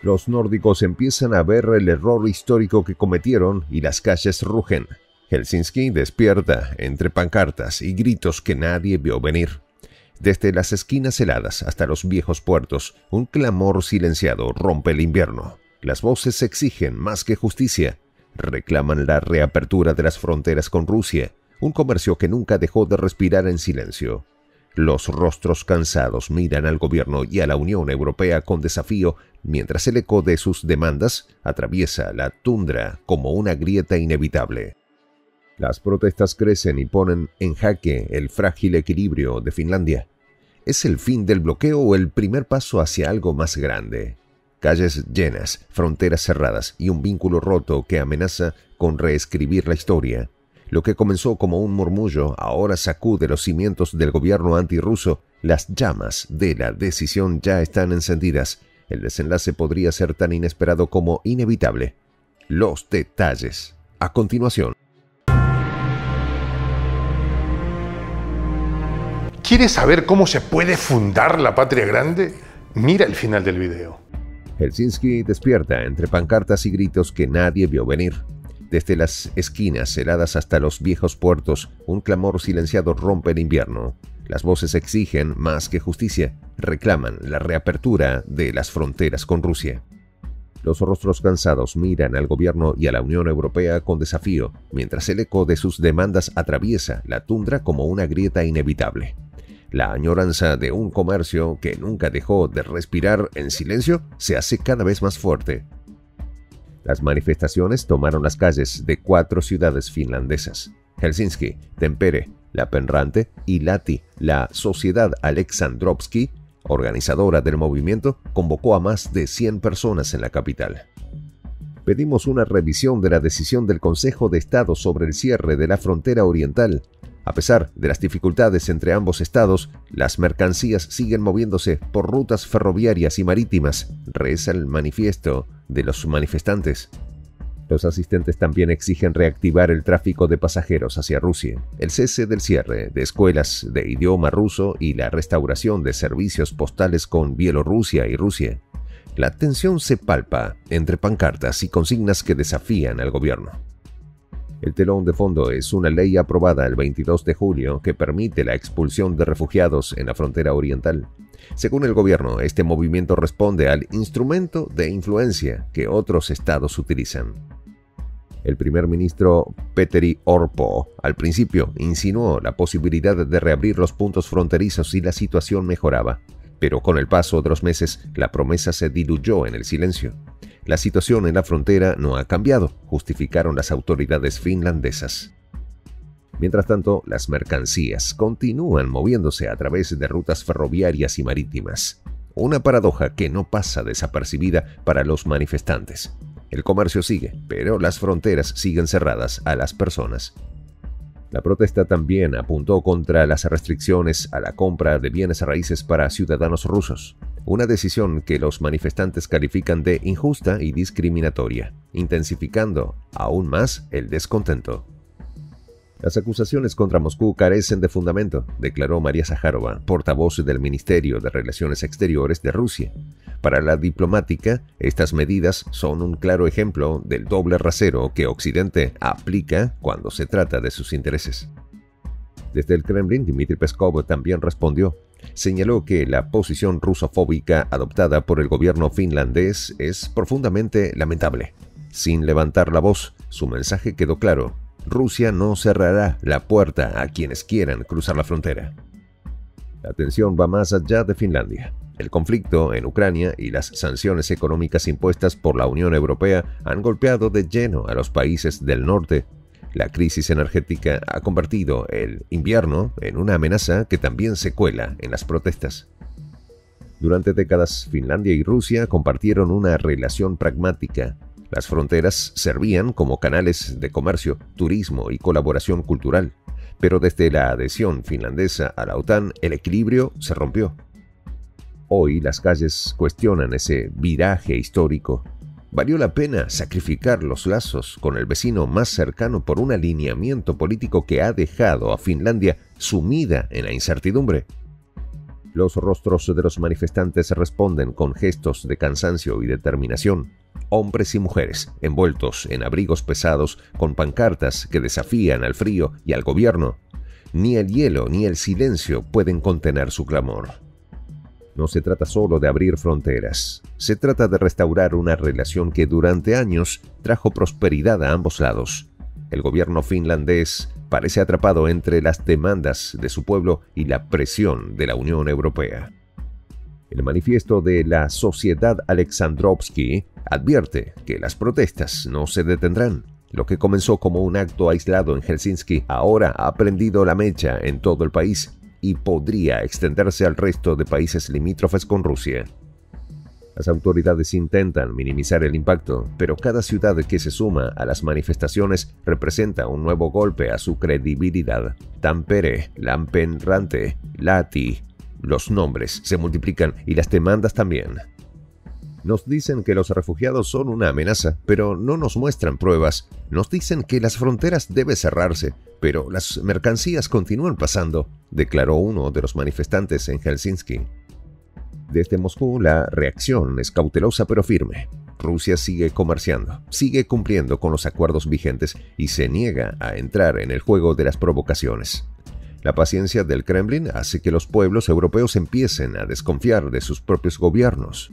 Los nórdicos empiezan a ver el error histórico que cometieron y las calles rugen. Helsinki despierta entre pancartas y gritos que nadie vio venir. Desde las esquinas heladas hasta los viejos puertos, un clamor silenciado rompe el invierno. Las voces exigen más que justicia. Reclaman la reapertura de las fronteras con Rusia, un comercio que nunca dejó de respirar en silencio. Los rostros cansados miran al gobierno y a la Unión Europea con desafío, mientras el eco de sus demandas atraviesa la tundra como una grieta inevitable. Las protestas crecen y ponen en jaque el frágil equilibrio de Finlandia. ¿Es el fin del bloqueo o el primer paso hacia algo más grande? Calles llenas, fronteras cerradas y un vínculo roto que amenaza con reescribir la historia. Lo que comenzó como un murmullo ahora sacude los cimientos del gobierno antirruso. Las llamas de la decisión ya están encendidas. El desenlace podría ser tan inesperado como inevitable. Los detalles. A continuación. ¿Quieres saber cómo se puede fundar la patria grande? Mira el final del video. Helsinki despierta entre pancartas y gritos que nadie vio venir. Desde las esquinas heladas hasta los viejos puertos, un clamor silenciado rompe el invierno. Las voces exigen más que justicia, reclaman la reapertura de las fronteras con Rusia. Los rostros cansados miran al gobierno y a la Unión Europea con desafío, mientras el eco de sus demandas atraviesa la tundra como una grieta inevitable. La añoranza de un comercio que nunca dejó de respirar en silencio se hace cada vez más fuerte. Las manifestaciones tomaron las calles de 4 ciudades finlandesas: Helsinki, Tampere, Lappeenranta y Lahti. La Sociedad Aleksandrovski, organizadora del movimiento, convocó a más de 100 personas en la capital. Pedimos una revisión de la decisión del Consejo de Estado sobre el cierre de la frontera oriental. A pesar de las dificultades entre ambos estados, las mercancías siguen moviéndose por rutas ferroviarias y marítimas, reza el manifiesto de los manifestantes. Los asistentes también exigen reactivar el tráfico de pasajeros hacia Rusia, el cese del cierre de escuelas de idioma ruso y la restauración de servicios postales con Bielorrusia y Rusia. La tensión se palpa entre pancartas y consignas que desafían al gobierno. El telón de fondo es una ley aprobada el 22 de julio que permite la expulsión de refugiados en la frontera oriental. Según el gobierno, este movimiento responde al instrumento de influencia que otros estados utilizan. El primer ministro Petteri Orpo al principio insinuó la posibilidad de reabrir los puntos fronterizos si la situación mejoraba, pero con el paso de los meses la promesa se diluyó en el silencio. La situación en la frontera no ha cambiado, justificaron las autoridades finlandesas. Mientras tanto, las mercancías continúan moviéndose a través de rutas ferroviarias y marítimas. Una paradoja que no pasa desapercibida para los manifestantes. El comercio sigue, pero las fronteras siguen cerradas a las personas. La protesta también apuntó contra las restricciones a la compra de bienes raíces para ciudadanos rusos, una decisión que los manifestantes califican de injusta y discriminatoria, intensificando aún más el descontento. Las acusaciones contra Moscú carecen de fundamento, declaró María Zaharova, portavoz del Ministerio de Relaciones Exteriores de Rusia. Para la diplomática, estas medidas son un claro ejemplo del doble rasero que Occidente aplica cuando se trata de sus intereses. Desde el Kremlin, Dmitry Peskov también respondió. Señaló que la posición rusofóbica adoptada por el gobierno finlandés es profundamente lamentable. Sin levantar la voz, su mensaje quedó claro: Rusia no cerrará la puerta a quienes quieran cruzar la frontera. La tensión va más allá de Finlandia. El conflicto en Ucrania y las sanciones económicas impuestas por la Unión Europea han golpeado de lleno a los países del norte. La crisis energética ha convertido el invierno en una amenaza que también se cuela en las protestas. Durante décadas, Finlandia y Rusia compartieron una relación pragmática. Las fronteras servían como canales de comercio, turismo y colaboración cultural. Pero desde la adhesión finlandesa a la OTAN, el equilibrio se rompió. Hoy las calles cuestionan ese viraje histórico. ¿Valió la pena sacrificar los lazos con el vecino más cercano por un alineamiento político que ha dejado a Finlandia sumida en la incertidumbre? Los rostros de los manifestantes responden con gestos de cansancio y determinación. Hombres y mujeres, envueltos en abrigos pesados, con pancartas que desafían al frío y al gobierno. Ni el hielo ni el silencio pueden contener su clamor. No se trata solo de abrir fronteras, se trata de restaurar una relación que durante años trajo prosperidad a ambos lados. El gobierno finlandés parece atrapado entre las demandas de su pueblo y la presión de la Unión Europea. El manifiesto de la Sociedad Alexandrovsky advierte que las protestas no se detendrán. Lo que comenzó como un acto aislado en Helsinki ahora ha prendido la mecha en todo el país y podría extenderse al resto de países limítrofes con Rusia. Las autoridades intentan minimizar el impacto, pero cada ciudad que se suma a las manifestaciones representa un nuevo golpe a su credibilidad. Tampere, Lappeenranta, Lahti. Los nombres se multiplican y las demandas también. Nos dicen que los refugiados son una amenaza, pero no nos muestran pruebas. Nos dicen que las fronteras deben cerrarse, pero las mercancías continúan pasando, declaró uno de los manifestantes en Helsinki. Desde Moscú, la reacción es cautelosa pero firme. Rusia sigue comerciando, sigue cumpliendo con los acuerdos vigentes y se niega a entrar en el juego de las provocaciones. La paciencia del Kremlin hace que los pueblos europeos empiecen a desconfiar de sus propios gobiernos.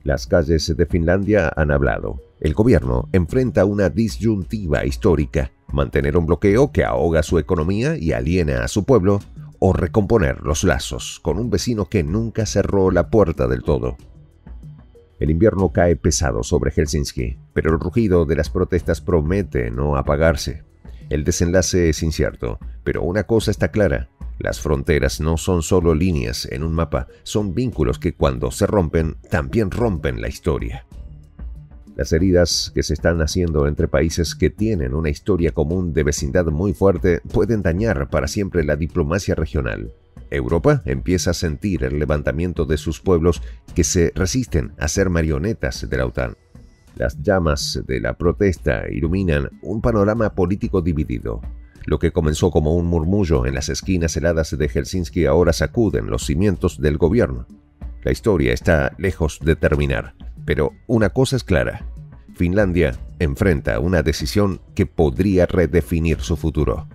Las calles de Finlandia han hablado. El gobierno enfrenta una disyuntiva histórica: mantener un bloqueo que ahoga su economía y aliena a su pueblo, o recomponer los lazos con un vecino que nunca cerró la puerta del todo. El invierno cae pesado sobre Helsinki, pero el rugido de las protestas promete no apagarse. El desenlace es incierto, pero una cosa está clara: las fronteras no son solo líneas en un mapa, son vínculos que cuando se rompen, también rompen la historia. Las heridas que se están haciendo entre países que tienen una historia común de vecindad muy fuerte pueden dañar para siempre la diplomacia regional. Europa empieza a sentir el levantamiento de sus pueblos que se resisten a ser marionetas de la OTAN. Las llamas de la protesta iluminan un panorama político dividido. Lo que comenzó como un murmullo en las esquinas heladas de Helsinki ahora sacuden los cimientos del gobierno. La historia está lejos de terminar, pero una cosa es clara: Finlandia enfrenta una decisión que podría redefinir su futuro.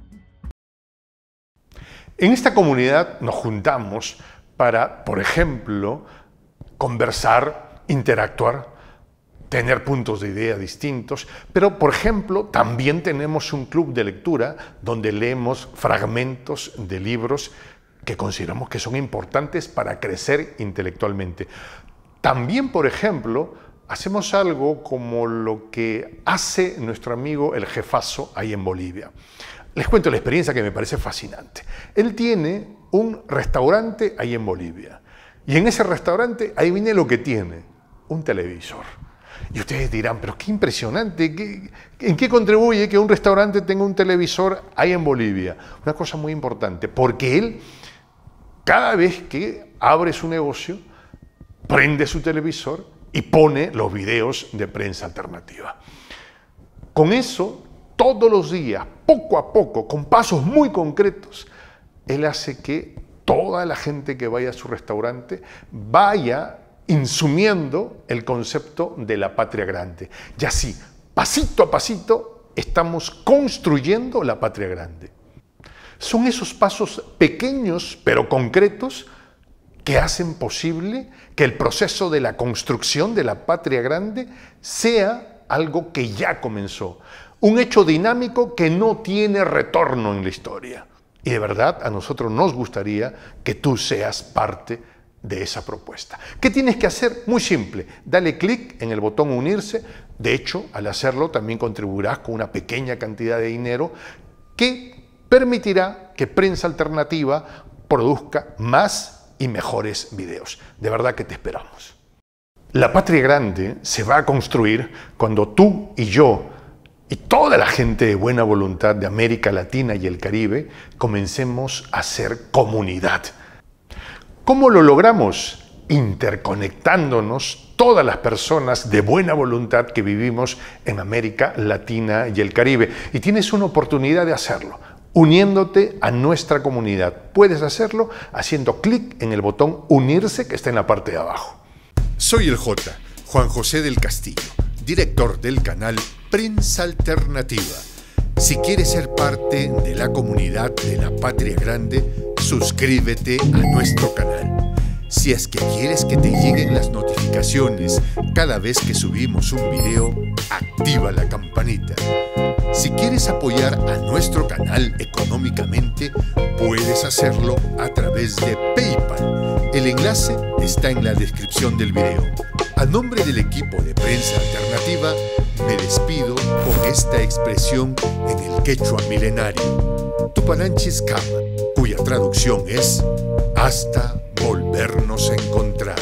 En esta comunidad nos juntamos para, por ejemplo, conversar, interactuar, tener puntos de idea distintos, pero, por ejemplo, también tenemos un club de lectura donde leemos fragmentos de libros que consideramos que son importantes para crecer intelectualmente. También, por ejemplo, hacemos algo como lo que hace nuestro amigo el jefazo ahí en Bolivia. Les cuento la experiencia que me parece fascinante. Él tiene un restaurante ahí en Bolivia. Y en ese restaurante, ahí viene lo que tiene: un televisor. Y ustedes dirán, pero qué impresionante, ¿en qué contribuye que un restaurante tenga un televisor ahí en Bolivia? Una cosa muy importante, porque él, cada vez que abre su negocio, prende su televisor y pone los videos de prensa alternativa. Con eso, todos los días, poco a poco, con pasos muy concretos, él hace que toda la gente que vaya a su restaurante vaya insumiendo el concepto de la patria grande. Y así, pasito a pasito, estamos construyendo la patria grande. Son esos pasos pequeños pero concretos que hacen posible que el proceso de la construcción de la patria grande sea algo que ya comenzó, un hecho dinámico que no tiene retorno en la historia. Y de verdad a nosotros nos gustaría que tú seas parte de esa propuesta. ¿Qué tienes que hacer? Muy simple, dale clic en el botón unirse. De hecho, al hacerlo también contribuirás con una pequeña cantidad de dinero que permitirá que Prensa Alternativa produzca más y mejores videos. De verdad que te esperamos. La patria grande se va a construir cuando tú y yo y toda la gente de buena voluntad de América Latina y el Caribe comencemos a ser comunidad. ¿Cómo lo logramos? Interconectándonos todas las personas de buena voluntad que vivimos en América Latina y el Caribe. Y tienes una oportunidad de hacerlo. uniéndote a nuestra comunidad. Puedes hacerlo haciendo clic en el botón unirse que está en la parte de abajo. Soy el J, Juan José del Castillo, director del canal Prensa Alternativa. Si quieres ser parte de la comunidad de la Patria Grande, suscríbete a nuestro canal. Si es que quieres que te lleguen las notificaciones cada vez que subimos un video, activa la campanita. Si quieres apoyar a nuestro canal económicamente, puedes hacerlo a través de PayPal. El enlace está en la descripción del video. A nombre del equipo de Prensa Alternativa, me despido con esta expresión en el quechua milenario, Tupananchis Kama, cuya traducción es hasta volvernos a encontrar.